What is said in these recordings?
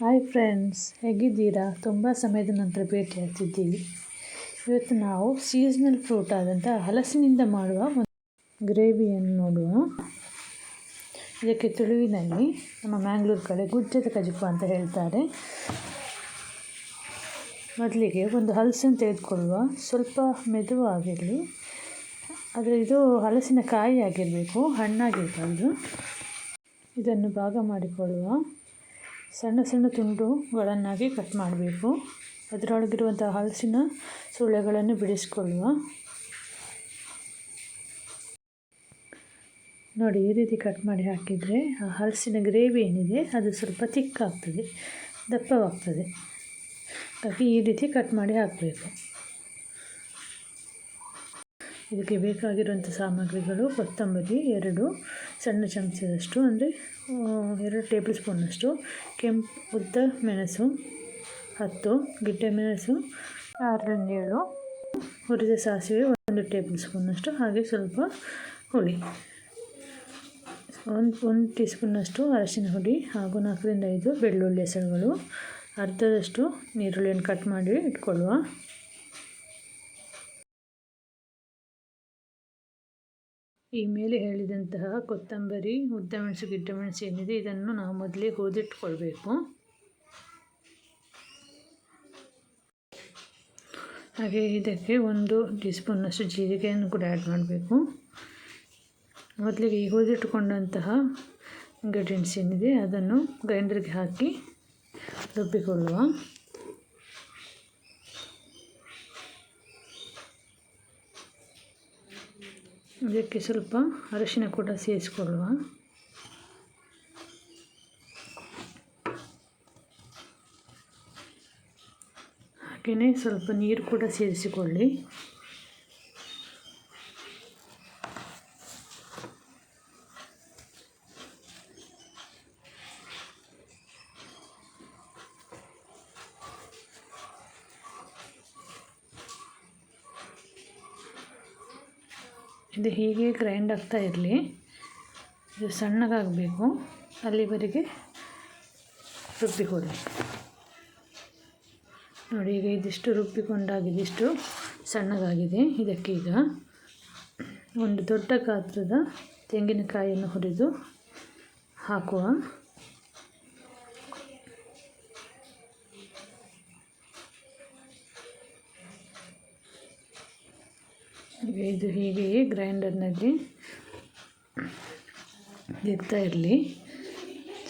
Hi friends, ಹೇಗಿದ್ದೀರಾ? ತುಂಬ ಸಮಯದ ನಂತರ ಭೇಟಿ ಆಗ್ತಿದ್ದೀವಿ. ಇವತ್ತು ನಾವು ಸೀಸನಲ್ ಫ್ರೂಟ್ ಆದಂಥ ಹಲಸಿನಿಂದ ಮಾಡುವ ಒಂದು ಗ್ರೇವಿಯನ್ನು ನೋಡುವ. ಇದಕ್ಕೆ ತುಳುವಿನಲ್ಲಿ ನಮ್ಮ ಮ್ಯಾಂಗ್ಳೂರು ಕಡೆ ಗುಜ್ಜದ ಕಜಿಪ ಅಂತ ಹೇಳ್ತಾರೆ. ಮೊದಲಿಗೆ ಒಂದು ಹಲಸನ್ನು ತೆಗೆದುಕೊಳ್ಳುವ. ಸ್ವಲ್ಪ ಮೆದುವಾಗಿರಲಿ. ಆದರೆ ಇದು ಹಲಸಿನ ಕಾಯಿ ಆಗಿರಬೇಕು, ಹಣ್ಣಾಗಿರಬಾರ್ದು. ಇದನ್ನು ಭಾಗ ಮಾಡಿಕೊಳ್ಳುವ. ಸಣ್ಣ ಸಣ್ಣ ತುಂಡುಗಳನ್ನಾಗಿ ಕಟ್ ಮಾಡಬೇಕು. ಅದರೊಳಗಿರುವಂಥ ಹಲಸಿನ ಸುಳೆಗಳನ್ನು ಬಿಡಿಸಿಕೊಳ್ಳುವ. ನೋಡಿ, ಈ ರೀತಿ ಕಟ್ ಮಾಡಿ ಹಾಕಿದರೆ ಆ ಹಲಸಿನ ಗ್ರೇವಿ ಏನಿದೆ ಅದು ಸ್ವಲ್ಪ ತಿಕ್ಕಾಗ್ತದೆ, ದಪ್ಪವಾಗ್ತದೆ. ಹಾಗಾಗಿ ಈ ರೀತಿ ಕಟ್ ಮಾಡಿ ಹಾಕಬೇಕು. ಇದಕ್ಕೆ ಬೇಕಾಗಿರುವಂಥ ಸಾಮಗ್ರಿಗಳು: ಕೊತ್ತಂಬರಿ 2 ಸಣ್ಣ ಚಮಚದಷ್ಟು, ಅಂದರೆ 2 ಟೇಬಲ್ ಸ್ಪೂನಷ್ಟು, ಕೆಂಪು ಉದ್ದ ಮೆಣಸು 10, ಗಿಡ್ಡೆ ಮೆಣಸು 6-7, ಹುರಿದ ಸಾಸಿವೆ 1 ಟೇಬಲ್ ಸ್ಪೂನಷ್ಟು, ಹಾಗೆ ಸ್ವಲ್ಪ ಹುಳಿ, 1 ಟೀ ಸ್ಪೂನಷ್ಟು ಅರಶಿನ ಹುಡಿ, ಹಾಗೂ 4-5 ಬೆಳ್ಳುಳ್ಳಿ ಹೆಸರುಗಳು, ಅರ್ಧದಷ್ಟು ನೀರುಳ್ಳಿಯನ್ನು ಕಟ್ ಮಾಡಿ ಇಟ್ಕೊಳ್ಳುವ. ಈ ಮೇಲೆ ಹೇಳಿದಂತಹ ಕೊತ್ತಂಬರಿ, ಉದ್ದ ಮೆಣಸು, ಗಿಡ್ಡ ಮೆಣಸು ಏನಿದೆ ಇದನ್ನು ನಾವು ಮೊದಲೇ ಹುರಿದಿಟ್ಕೊಳ್ಬೇಕು. ಹಾಗೆ ಇದಕ್ಕೆ 1 ಟೀ ಸ್ಪೂನಷ್ಟು ಜೀರಿಗೆಯನ್ನು ಕೂಡ ಆ್ಯಡ್ ಮಾಡಬೇಕು. ಮೊದಲಿಗೆ ಈ ಹುರಿದಿಟ್ಟುಕೊಂಡಂತಹ ಇಂಗ್ರೀಡಿಯೆಂಟ್ಸ್ ಏನಿದೆ ಅದನ್ನು ಗ್ರೈಂಡರ್ಗೆ ಹಾಕಿ ರುಬ್ಬಿಕೊಳ್ಳುವ. ಇದಕ್ಕೆ ಸ್ವಲ್ಪ ಅರಿಶಿನ ಕೂಡ ಸೇರಿಸಿಕೊಳ್ಳುವ. ಹಾಗೆಯೇ ಸ್ವಲ್ಪ ನೀರು ಕೂಡ ಸೇರಿಸಿಕೊಳ್ಳಿ. ಇದು ಹೀಗೆ ಗ್ರೈಂಡ್ ಆಗ್ತಾ ಇರಲಿ. ಇದು ಸಣ್ಣಗಾಗಬೇಕು, ಅಲ್ಲಿವರೆಗೆ ರುಬ್ಬಿಕೊಳ್ಳಿ. ನೋಡಿ, ಈಗ ಇದಿಷ್ಟು ರುಬ್ಬಿಕೊಂಡಾಗಿದೆ, ಇಷ್ಟು ಸಣ್ಣಗಾಗಿದೆ. ಇದಕ್ಕೆ ಈಗ ಒಂದು ದೊಡ್ಡ ಗಾತ್ರದ ತೆಂಗಿನಕಾಯಿಯನ್ನು ಹುರಿದು ಹಾಕುವ. ಇದು ಹೀಗೆಯೇ ಗ್ರೈಂಡರ್ನಲ್ಲಿ ಇರ್ತಾ ಇರಲಿ.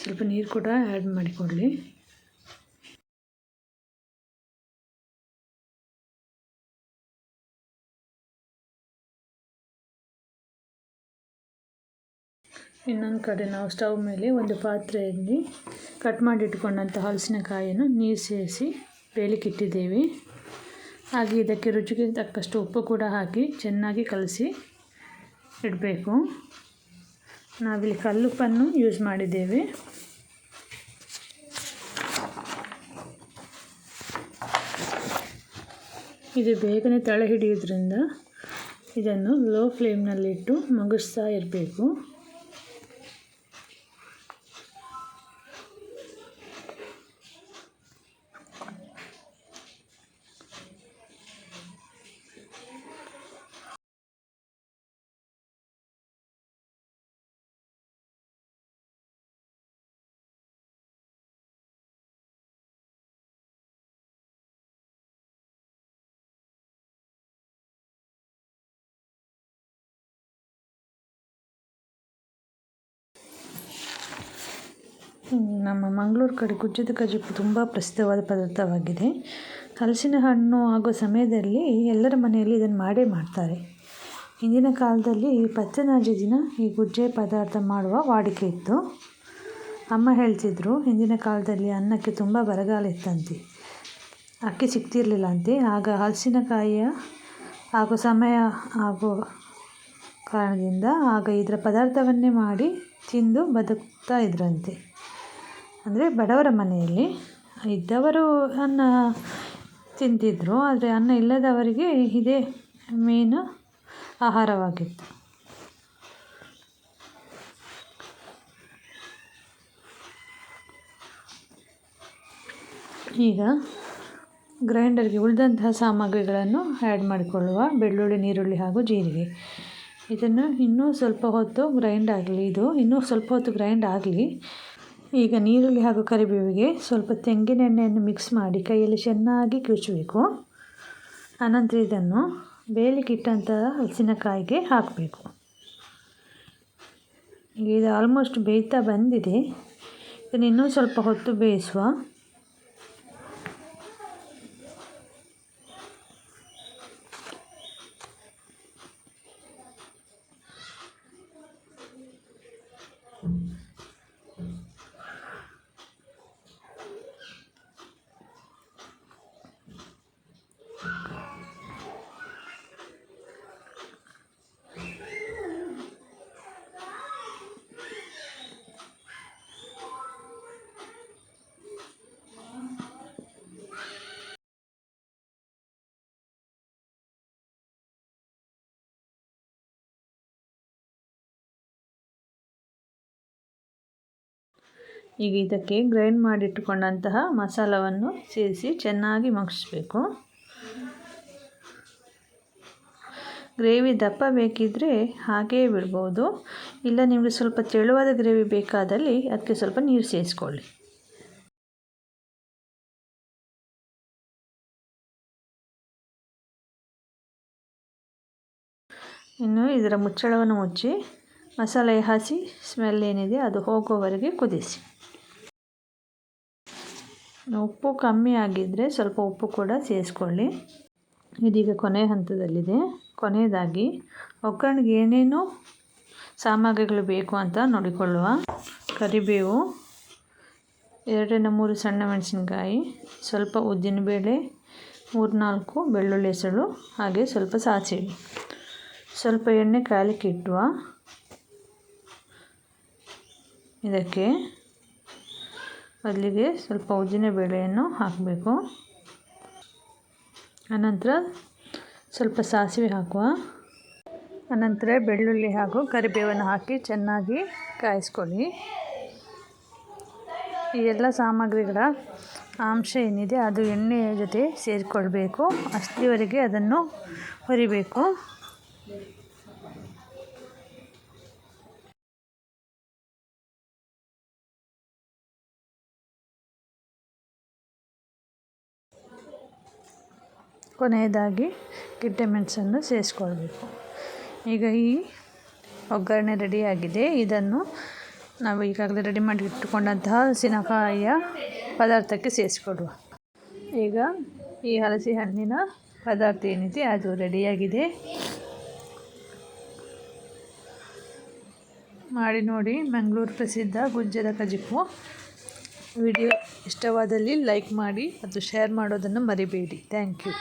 ಸ್ವಲ್ಪ ನೀರು ಕೂಡ ಆ್ಯಡ್ ಮಾಡಿಕೊಳ್ಳಿ. ಇನ್ನೊಂದು ಕಡೆ ನಾವು ಸ್ಟವ್ ಮೇಲೆ ಒಂದು ಪಾತ್ರೆಯಲ್ಲಿ ಕಟ್ ಮಾಡಿಟ್ಕೊಂಡಂಥ ಹಲಸಿನಕಾಯಿಯನ್ನು ನೀರು ಸೇರಿಸಿ ಬೇಯಲಿಕ್ಕಿಟ್ಟಿದ್ದೇವೆ. ಹಾಗೆ ಇದಕ್ಕೆ ರುಚಿಗೆ ತಕ್ಕಷ್ಟು ಉಪ್ಪು ಕೂಡ ಹಾಕಿ ಚೆನ್ನಾಗಿ ಕಲಸಿ ಇಡಬೇಕು. ನಾವಿಲ್ಲಿ ಕಲ್ಲುಪ್ಪನ್ನು ಯೂಸ್ ಮಾಡಿದ್ದೇವೆ. ಇದು ಬೇಗನೆ ತಳ ಹಿಡಿಯೋದ್ರಿಂದ ಇದನ್ನು ಲೋ ಫ್ಲೇಮ್ನಲ್ಲಿಟ್ಟು ಮಗುಸ್ತಾ ಇರಬೇಕು. ನಮ್ಮ ಮಂಗಳೂರು ಕಡೆ ಗುಜ್ಜದ ಕಜಿಪು ತುಂಬ ಪ್ರಸಿದ್ಧವಾದ ಪದಾರ್ಥವಾಗಿದೆ. ಹಲಸಿನ ಹಣ್ಣು ಆಗೋ ಸಮಯದಲ್ಲಿ ಎಲ್ಲರ ಮನೆಯಲ್ಲಿ ಇದನ್ನು ಮಾಡೇ ಮಾಡ್ತಾರೆ. ಹಿಂದಿನ ಕಾಲದಲ್ಲಿ ಪಚ್ಚನಾಜಿ ದಿನ ಈ ಗುಜ್ಜೆ ಪದಾರ್ಥ ಮಾಡುವ ವಾಡಿಕೆ ಇತ್ತು. ಅಮ್ಮ ಹೇಳ್ತಿದ್ರು, ಹಿಂದಿನ ಕಾಲದಲ್ಲಿ ಅನ್ನಕ್ಕೆ ತುಂಬ ಬರಗಾಲ ಇತ್ತಂತೆ, ಅಕ್ಕಿ ಸಿಗ್ತಿರಲಿಲ್ಲ ಅಂತೆ. ಆಗ ಹಲಸಿನಕಾಯಿಯ ಆಗೋ ಸಮಯ ಆಗೋ ಕಾರಣದಿಂದ ಆಗ ಇದರ ಪದಾರ್ಥವನ್ನೇ ಮಾಡಿ ತಿಂದು ಬದುಕ್ತಾ ಇದ್ರಂತೆ. ಅಂದರೆ ಬಡವರ ಮನೆಯಲ್ಲಿ ಇದ್ದವರು ಅನ್ನ ತಿಂತಿದ್ದರು, ಆದರೆ ಅನ್ನ ಇಲ್ಲದವರಿಗೆ ಇದೇ ಮೇನ್ ಆಹಾರವಾಗಿತ್ತು. ಈಗ ಗ್ರೈಂಡರ್ಗೆ ಉಳಿದಂತಹ ಸಾಮಗ್ರಿಗಳನ್ನು ಆ್ಯಡ್ ಮಾಡಿಕೊಳ್ಳುವ. ಬೆಳ್ಳುಳ್ಳಿ, ನೀರುಳ್ಳಿ ಹಾಗೂ ಜೀರಿಗೆ. ಇದನ್ನು ಇನ್ನೂ ಸ್ವಲ್ಪ ಹೊತ್ತು ಗ್ರೈಂಡ್ ಆಗಲಿ. ಇನ್ನೂ ಸ್ವಲ್ಪ ಹೊತ್ತು ಗ್ರೈಂಡ್ ಆಗಲಿ. ಈಗ ನೀರುಳ್ಳಿ ಹಾಗೂ ಕರಿಬೇವಿಗೆ ಸ್ವಲ್ಪ ತೆಂಗಿನೆಣ್ಣೆಯನ್ನು ಮಿಕ್ಸ್ ಮಾಡಿ ಕೈಯಲ್ಲಿ ಚೆನ್ನಾಗಿ ಕಿವುಚಬೇಕು. ಆನಂತರ ಇದನ್ನು ಬೇಯಲಿಕ್ಕಿಟ್ಟಂತಹ ಹಲಸಿನಕಾಯಿಗೆ ಹಾಕಬೇಕು. ಇದು ಆಲ್ಮೋಸ್ಟ್ ಬೇಯ್ತಾ ಬಂದಿದೆ. ಇದನ್ನು ಇನ್ನೂ ಸ್ವಲ್ಪ ಹೊತ್ತು ಬೇಯಿಸುವ. ಈಗ ಇದಕ್ಕೆ ಗ್ರೈಂಡ್ ಮಾಡಿಟ್ಟುಕೊಂಡಂತಹ ಮಸಾಲವನ್ನು ಸೇರಿಸಿ ಚೆನ್ನಾಗಿ ಮಗ್ಗಿಸ್ಬೇಕು. ಗ್ರೇವಿ ದಪ್ಪ ಬೇಕಿದ್ದರೆ ಹಾಗೇ ಬಿಡ್ಬೋದು. ಇಲ್ಲ ನಿಮಗೆ ಸ್ವಲ್ಪ ತೆಳುವಾದ ಗ್ರೇವಿ ಬೇಕಾದಲ್ಲಿ ಅದಕ್ಕೆ ಸ್ವಲ್ಪ ನೀರು ಸೇರಿಸ್ಕೊಳ್ಳಿ. ಇನ್ನು ಇದರ ಮುಚ್ಚಳವನ್ನು ಮುಚ್ಚಿ ಮಸಾಲೆಯ ಹಸಿ ಸ್ಮೆಲ್ ಏನಿದೆ ಅದು ಹೋಗೋವರೆಗೆ ಕುದಿಸಿ. ಉಪ್ಪು ಕಮ್ಮಿ ಆಗಿದ್ದರೆ ಸ್ವಲ್ಪ ಉಪ್ಪು ಕೂಡ ಸೇರಿಸ್ಕೊಳ್ಳಿ. ಇದೀಗ ಕೊನೆಯ ಹಂತದಲ್ಲಿದೆ. ಕೊನೆಯದಾಗಿ ಒಗ್ಗರಣೆಗೆ ಏನೇನು ಸಾಮಗ್ರಿಗಳು ಬೇಕು ಅಂತ ನೋಡಿಕೊಳ್ಳುವ. ಕರಿಬೇವು, 2-3 ಸಣ್ಣ ಮೆಣಸಿನಕಾಯಿ, ಸ್ವಲ್ಪ ಉದ್ದಿನಬೇಳೆ, 3-4 ಬೆಳ್ಳುಳ್ಳಿ ಹೆಸಳು, ಹಾಗೆ ಸ್ವಲ್ಪ ಸಾಸಿವೆ. ಸ್ವಲ್ಪ ಎಣ್ಣೆ ಕಾಯಲಿಕ್ಕೆ ಇಟ್ಟುವ. ಇದಕ್ಕೆ ಮೊದಲಿಗೆ ಸ್ವಲ್ಪ ಉದ್ದಿನಬೇಳೆಯನ್ನು ಹಾಕಬೇಕು. ಅನಂತರ ಸ್ವಲ್ಪ ಸಾಸಿವೆ ಹಾಕುವ. ಅನಂತರ ಬೆಳ್ಳುಳ್ಳಿ ಹಾಗೂ ಕರಿಬೇವನ್ನು ಹಾಕಿ ಚೆನ್ನಾಗಿ ಕಾಯಿಸ್ಕೊಳ್ಳಿ. ಈ ಎಲ್ಲ ಸಾಮಗ್ರಿಗಳ ಅಂಶ ಏನಿದೆ ಅದು ಎಣ್ಣೆಯ ಜೊತೆ ಸೇರಿಕೊಳ್ಬೇಕು. ಅಷ್ಟರವರೆಗೆ ಅದನ್ನು ಹುರಿಬೇಕು. ಕೊನೆಯದಾಗಿ ಗಿಡ್ಡೆ ಮೆಣಸನ್ನು ಸೇರಿಸ್ಕೊಳ್ಬೇಕು. ಈಗ ಈ ಒಗ್ಗರಣೆ ರೆಡಿಯಾಗಿದೆ. ಇದನ್ನು ನಾವು ಈಗಾಗಲೇ ರೆಡಿ ಮಾಡಿ ಇಟ್ಟುಕೊಂಡಂತಹ ಹಲಸಿನಕಾಯಿಯ ಪದಾರ್ಥಕ್ಕೆ ಸೇರಿಸ್ಕೊಡುವ. ಈಗ ಈ ಹಲಸಿ ಹಣ್ಣಿನ ಪದಾರ್ಥ ಏನಿದೆ ಅದು ರೆಡಿಯಾಗಿದೆ. ಮಾಡಿ ನೋಡಿ. ಮಂಗಳೂರು ಪ್ರಸಿದ್ಧ ಗುಜ್ಜೆದ ಕಜಿಪ್ಪು. ವಿಡಿಯೋ ಇಷ್ಟವಾದಲ್ಲಿ ಲೈಕ್ ಮಾಡಿ ಮತ್ತು ಶೇರ್ ಮಾಡೋದನ್ನು ಮರಿಬೇಡಿ. Thank you.